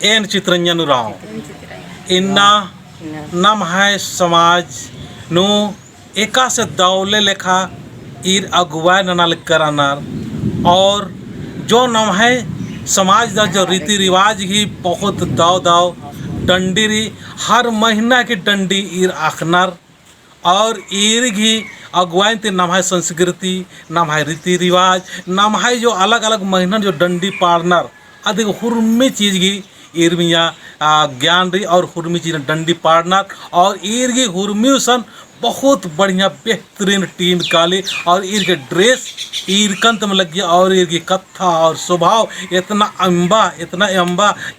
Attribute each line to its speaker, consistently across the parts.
Speaker 1: N Chittaranjan Oraon इन्ना नम है समाज नु एका से दौले लेखा ईर अगुवाई ननाल करानार और जो नम है समाज दा जो रीति रिवाज ही बहुत दाव दाव डंडी री हर महीना की डंडी ईर आखनार और ईर घी अगुवाई ते नम है संस्कृति नम है रीति रिवाज नम है जो अलग अलग महीना जो डंडी पाड़नार अधिक हुर्मी चीज की ईर मिया ज्ञान रही और हुर्मी चीज डंडी पाड़नार और ईर की हुर्मी सन बहुत बढ़िया बेहतरीन टीम काली और ईर के ड्रेस ईर कंत में लग गया और ईर की कथा और स्वभाव इतना अम्बा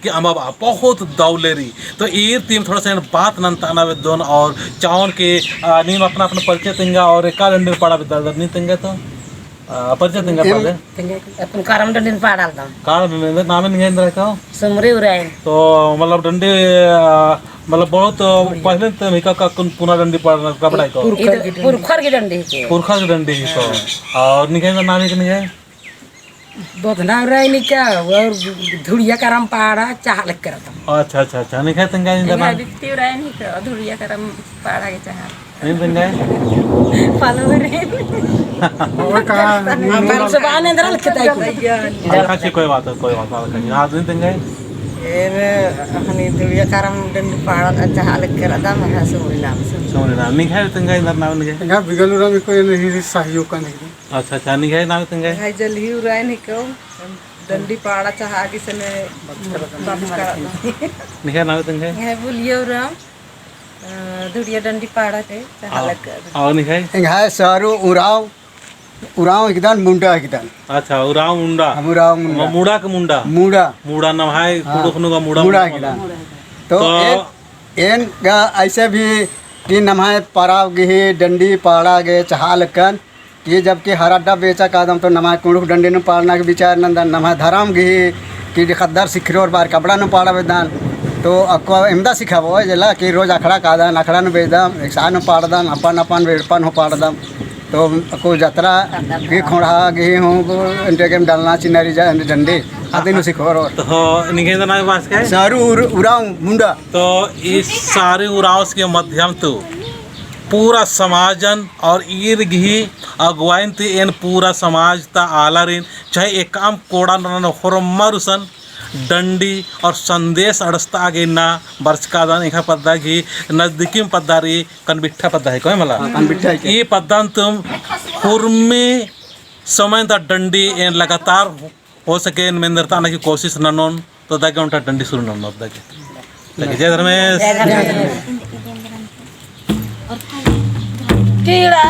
Speaker 1: कि अम्बा बहुत दौलेरी तो ईर टीम थोड़ा सा बात नंताना दोन और चावन के नीम अपना अपना परिचय तेंगा और एक डंडी पाड़ा विद्याधर नहीं तेंगे तो परिचय तेंगा पड़े
Speaker 2: अपन कारम डंडी पाड़ा
Speaker 1: कार नाम नहीं है इंद्र का
Speaker 2: समरे उराय
Speaker 1: तो मतलब डंडी मतलब बहुत पहले तो मिका का पुना डंडी पड़ना कपड़ा को
Speaker 2: पुरखर की डंडी
Speaker 1: को और निकाय का नाम नहीं है
Speaker 2: बोधना उराय निका और धुड़िया करम पाड़ा चाह लग करता
Speaker 1: अच्छा निकाय तंगा इंदा ना
Speaker 2: बित्ती उराय निका धुड़िया करम पाड़ा के चाह
Speaker 1: नहीं तंगा
Speaker 2: फॉलो रे और का सब आने अंदर लिखता है
Speaker 1: अच्छा कोई बात नहीं हां नहीं तंगा
Speaker 2: हनी धुड़िया करम डंडी पाड़ा चाह लग करता मैं समरी नाम
Speaker 1: निकाय तंगा इंदा नाम निकाय
Speaker 3: तंगा बिगलुरा में कोई नहीं सहयोग का नहीं
Speaker 1: अच्छा निकाय नाम तंगा
Speaker 2: है जल ही उराय निको डंडी पाड़ा चाह आगे से ने वापस करा
Speaker 1: निकाय नाम तंगा
Speaker 2: है बोलिए उरा धुड़िया डंडी पाड़ा के चाह लग
Speaker 1: और निकाय
Speaker 3: है सारू उराव एकदम मुंडा एकदम
Speaker 1: अच्छा उराव मुंडा मुड़ा का मुंडा नाम है कुड़ुकनु का मुड़ा
Speaker 3: एकदम तो एन का ऐसे भी कि नम है पराव गे डंडी पाड़ा गे चहाल कन कि जबकि हर अड्डा बेचा कादम तो नम है कुड़ुक डंडी न पाड़ना के विचार नंदन नम है धराम गे कि खद्दर सिखरो और बार कपड़ा न पाड़ा वेदान तो अको एमदा सिखाबो जला कि रोज अखड़ा कादन अखड़ा न बेदम एक सा न पाड़दम अपन वेड़पन हो पाड़दम तो को जतरा के खोड़ा गे हो इंटे के डालना चिनारी जा डंडे आदि नु सिखोर
Speaker 1: तो निके ना बास के
Speaker 3: सारू उराव मुंडा
Speaker 1: तो इस सारे उराव के माध्यम तो पूरा समाजन और ईर घी अगवाइन ते एन पूरा समाज ता आलारिन चाहे एक काम कोड़ा न होरमरुसन डंडी और संदेश अड़स्ता आगे ना वर्ष का दान एक पद्दा की नजदीकी में पद्दा रही कनबिट्ठा पद्दा है कोई मला ये पद्दान तुम हुर्मी समय ता डंडी एन लगातार हो सके इन मेंदरता ना की कोशिश ननोन तो दागे उनका डंडी शुरू ननोन दागे लगे जय धर्मेश
Speaker 2: कीड़ा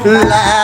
Speaker 3: ला